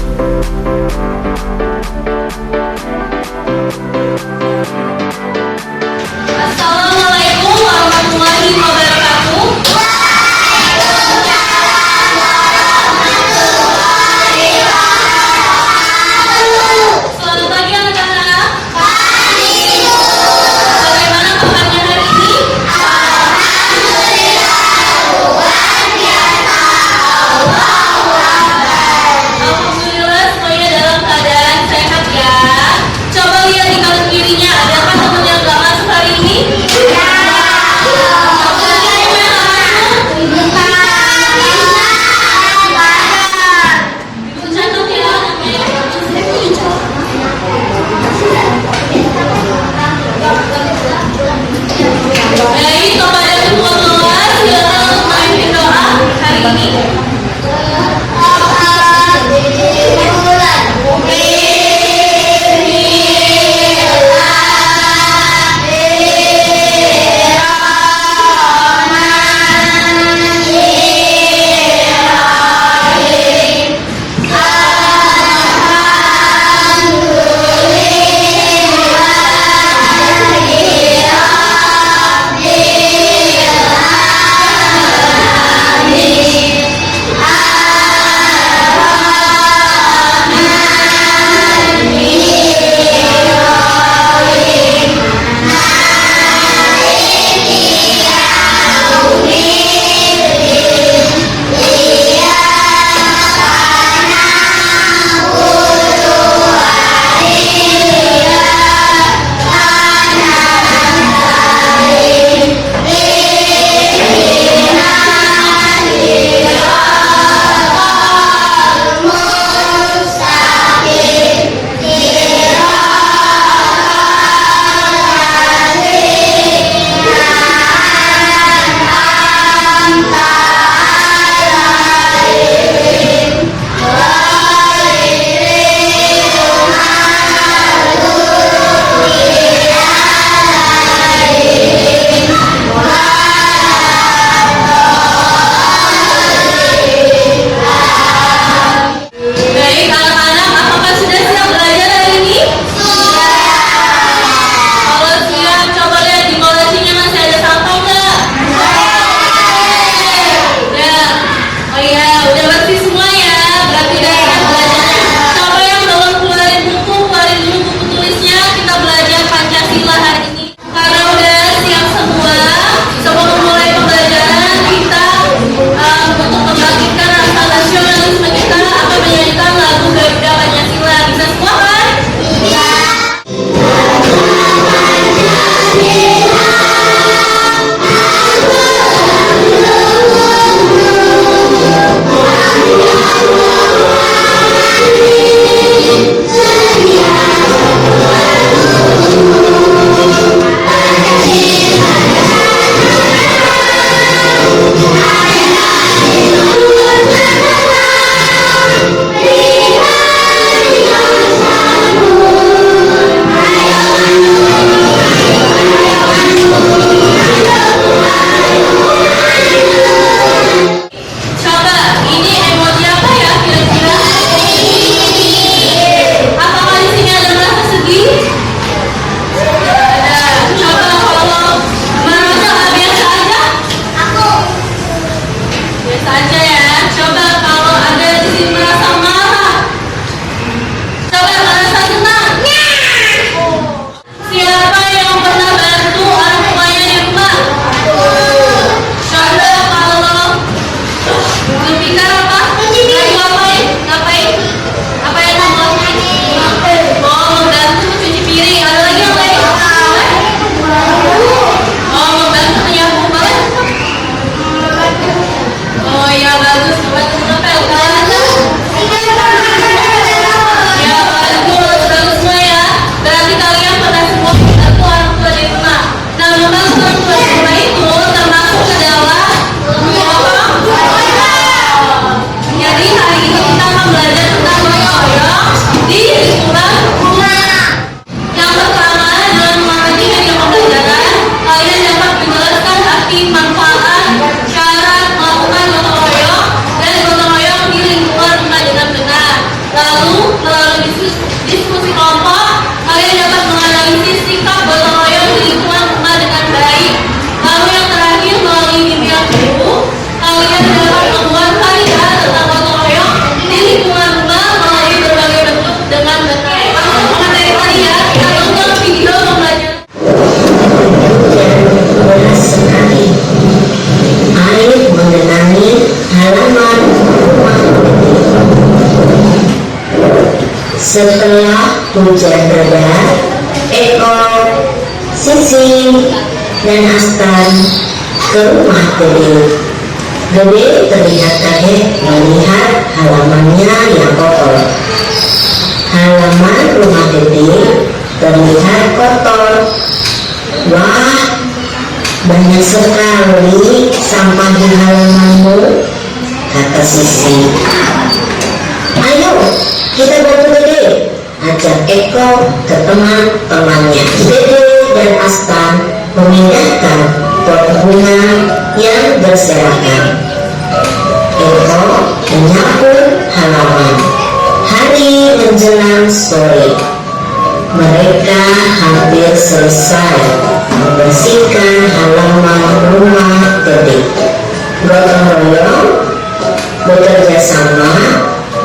Assalamualaikum warahmatullahi wabarakatuh. Selamat pagi anak-anak. Bagaimana kabarnya hari ini? Alhamdulillah semuanya dalam keadaan sehat ya. Coba lihat di kanan kirinya Setelah hujan reda, Eko, Sisi, dan Astan ke rumah Dede. Dede terlihat kaget melihat halamannya yang kotor. Halaman rumah Dede terlihat kotor. Wah, banyak sekali sampah di halamanmu, kata Sisi. Ayo, kita bantu Dede, ajak Eko ke teman-temannya. Dede dan Astan memindahkan pot bunga yang berserakan. Eko menyapu halaman. Hari menjelang sore. Mereka hampir selesai membersihkan halaman rumah Dede. Gotong royong, bekerja sama,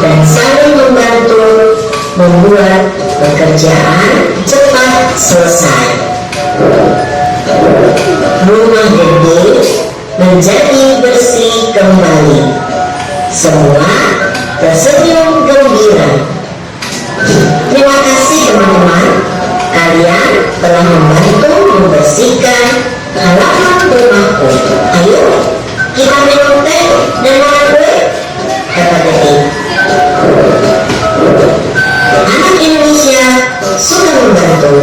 dan saling membantu membuat pekerjaan cepat selesai. Rumah Dede menjadi bersih kembali. Semua tersenyum gembira. Terima kasih teman-teman, kalian telah membantu membersihkan halaman rumahku. Ayo, kita minum teh dan makan kue, kata Dede. Anak Indonesia suka membantu,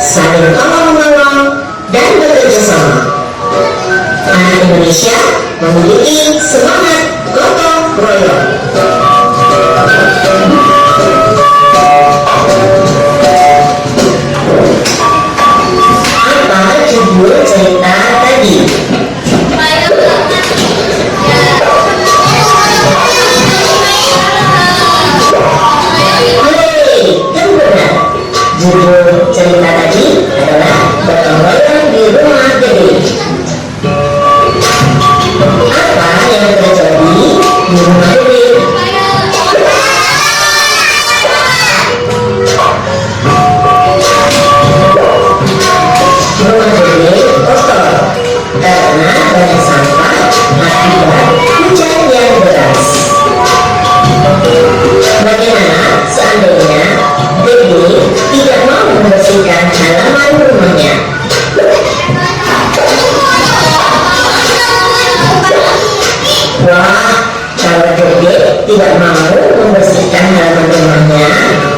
saling tolong-menolong, dan bekerja sama. Anak Indonesia memiliki semangat gotong royong. Apa judul cerita tadi? Judul cerita tadi adalah gotong royong di rumah Dede. Apa yang terjadi di rumah Dede? Rumah Dede kotor karena banyak sampah akibat hujan yang deras. Bagaimana seandainya Dede tidak mau membersihkan halaman rumahnya? Wah, kalau Dede tidak mau membersihkan halaman rumahnya,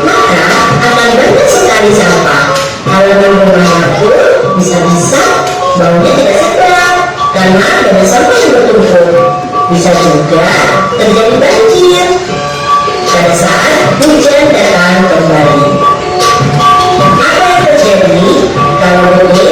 maka akan banyak sekali sampah. Halaman rumahnya pun bisa-bisa baunya tidak sedap karena banyak sampah yang bertumpuk. Bisa juga terjadi banjir pada saat hujan datang kembali. Apa yang terjadi kalau Dede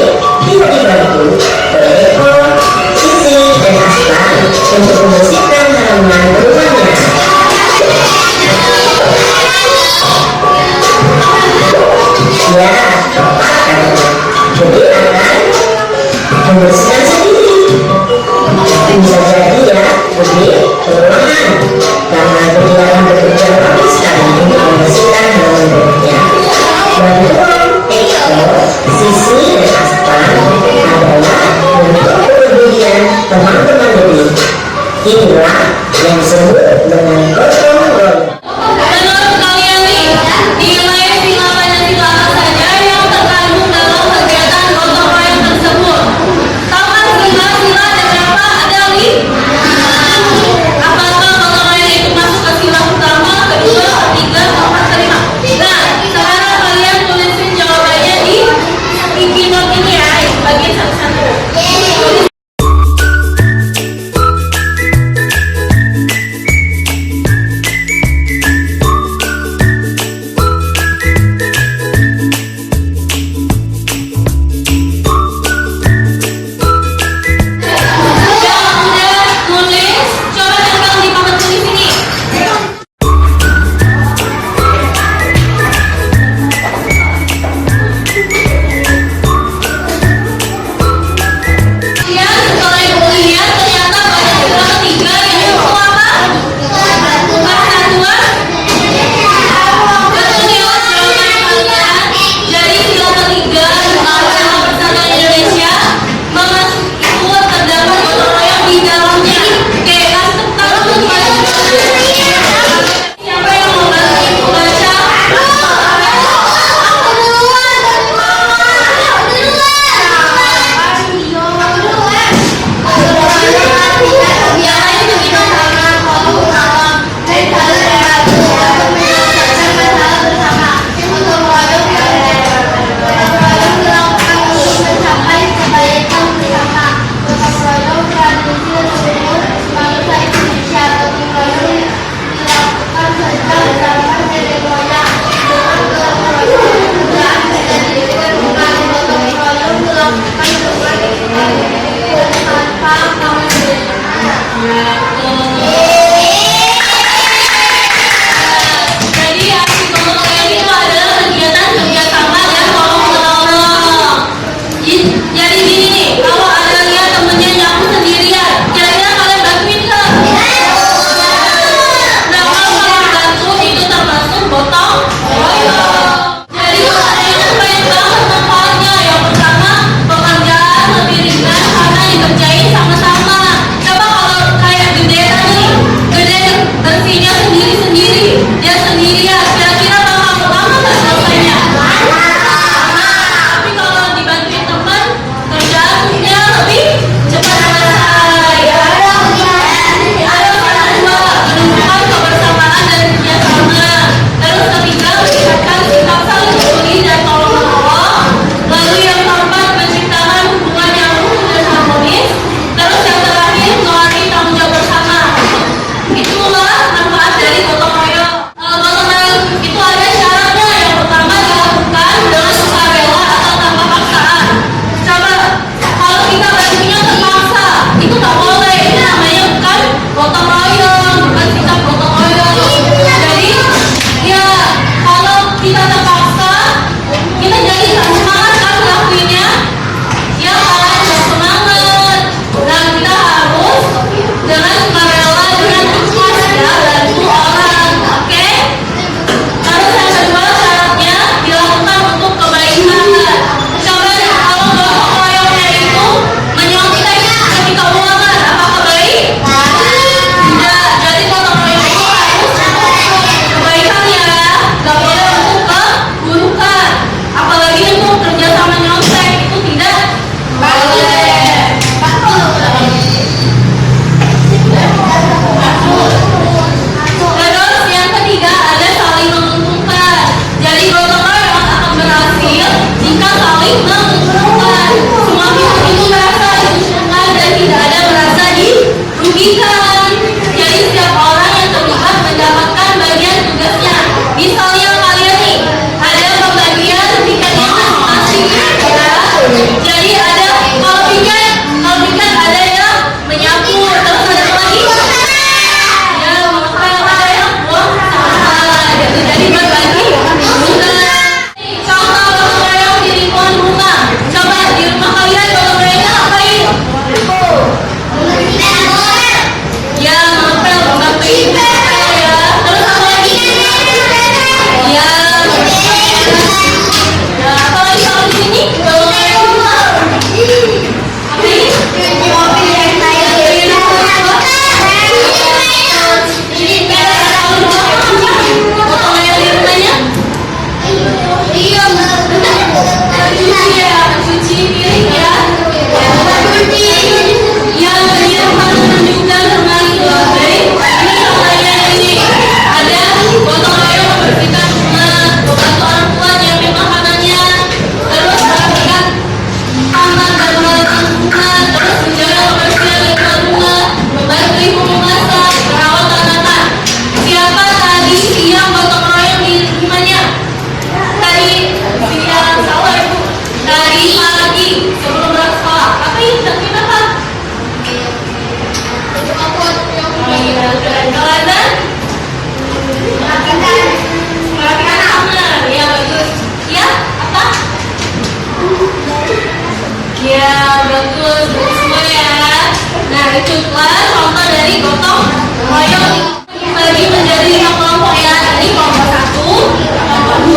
Berikutlah contoh dari gotong royong bagi menjadi 5 kelompok ya. Jadi kelompok 1, kelompok 2,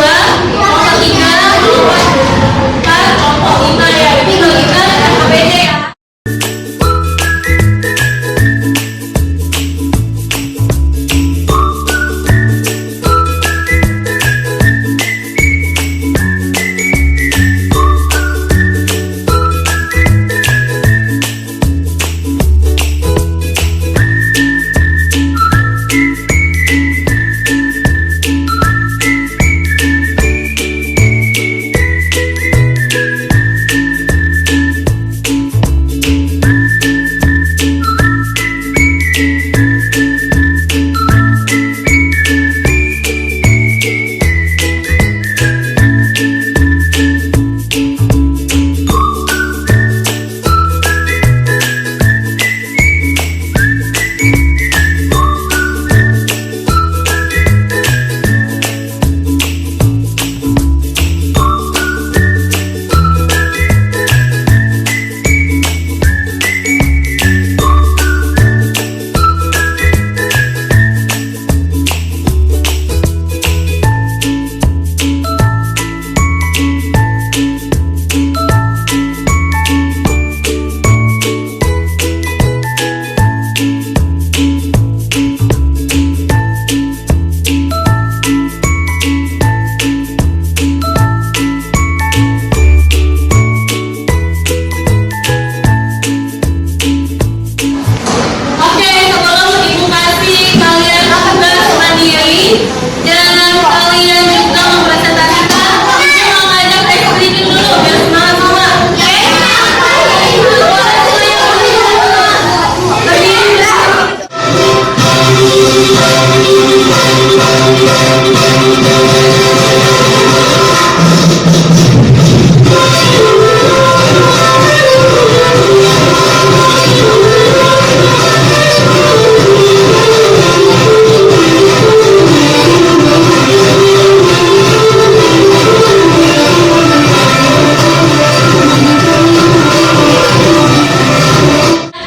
kelompok 3, kelompok 4, kelompok 5 ya. Jadi bagikan dengan ABD ya. Oke, sebelum ibu kasih kalian tugas mandiri, jangan kalian juga mempresentasikan, ibu mau ngajak eksplisit dulu biar semangat semua. Oke?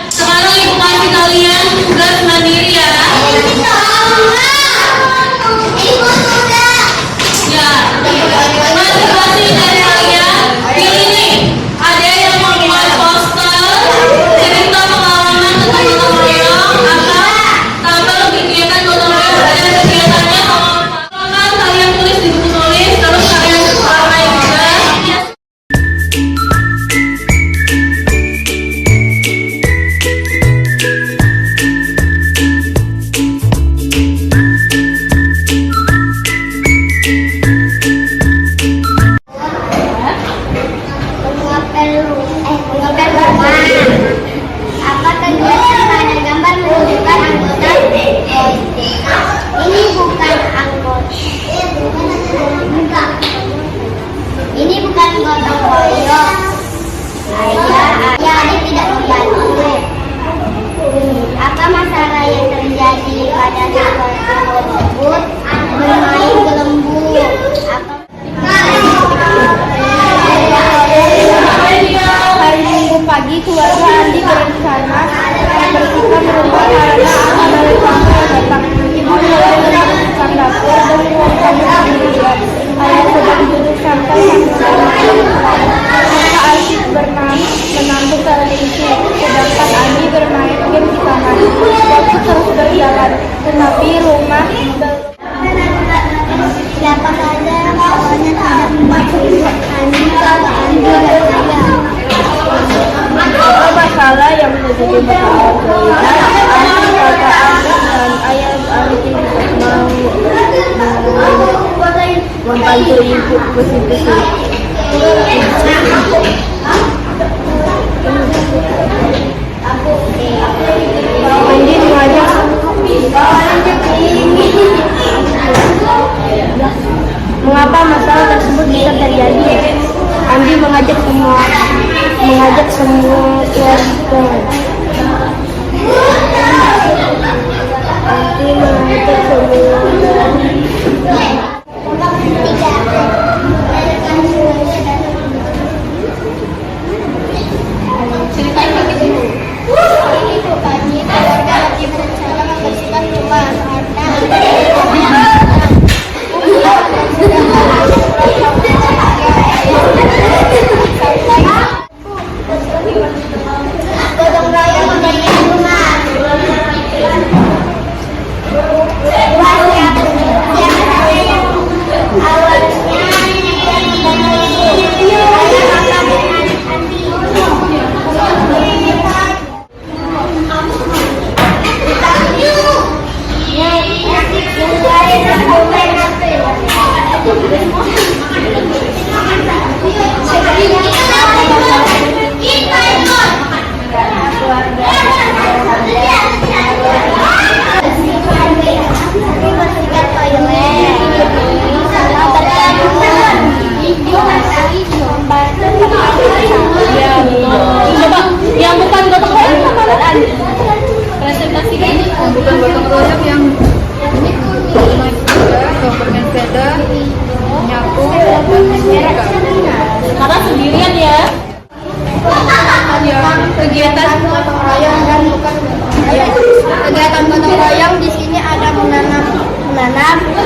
Sekarang ibu kasih kalian tugas mandiri ya. Ya, masing-masing dari kalian pilih nih. Ada yang mau buat poster, cerita pengalaman tentang gotong royong, atau tabel kegiatan gotong royong dan kegiatannya sama apa. Kalian tulis di buku tulis, terus kalian warnai juga. Mengapel rumah. Apa kegiatan pada gambar menunjukkan anggota politik? Ini bukan anggota. Ini bukan gotong royong. Ayah adik tidak membantu. Apa masalah yang terjadi pada sekolah tersebut? Bermain gelembung. Hari Minggu pagi, keluarga Andi berencana bersihkan rumah karena akan ada tamu yang datang. Ibu mulai membersihkan dapur dan ruang tamu sendirian. Ayah sedang duduk santai sambil Kakak Asyik menanggung televisi, sedangkan Andi bermain game di kamar. Waktu terus berjalan, tetapi rumah siapa saja awalnya tidak membantu Andi kalau Andi berkaya. Apa masalah yang menjadi masalah Andi kata Andi dan ayah Andi tidak mau membantu ibu bersih-bersih. Andi mengajak mengapa masalah tersebut bisa terjadi? Andi mengajak semua keluarga. Andi mengajak semua.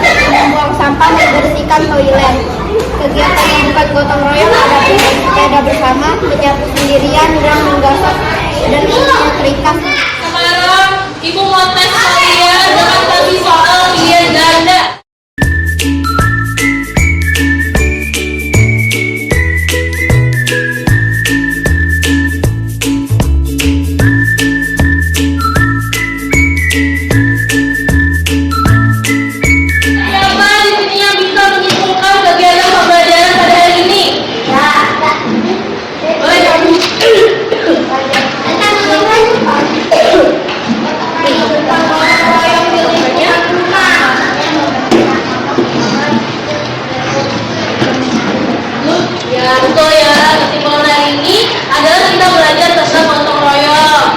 membuang sampah, membersihkan toilet. Kegiatan yang bukan gotong royong ada sepeda bersama, menyapu sendirian, dan menggosok dan menyetrika. Sekarang Ibu mau tes kalian dengan kasih soal pilihan ganda. Siapa di sini yang bisa menyimpulkan kegiatan pembelajaran pada hari ini? Boleh kamu? Ya, betul ya. Kesimpulan hari ini adalah kita belajar tentang gotong royong.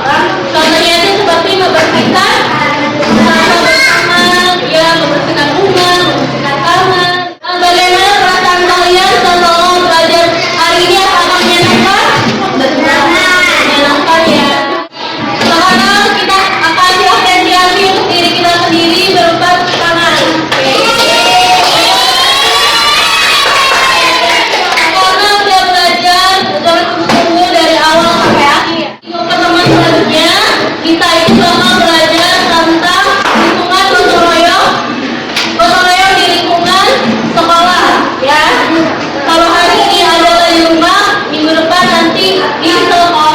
Contohnya itu seperti membersihkan sampah bersama, ya, membersihkan rumah, membersihkan kamar. Dan bagaimana perasaan kalian setelah belajar hari ini? Apakah menyenangkan? Menyenangkan ya. Sekarang kita akan apresiasi untuk diri kita sendiri berupa tepuk tangan. Karena sudah belajar secara sungguh-sungguh dari awal sampai akhir. Untuk pertemuan selanjutnya, kita itu bakal belajar tentang lingkungan gotong royong di lingkungan sekolah, ya. Kalau hari ini adalah di rumah, minggu depan nanti di sekolah.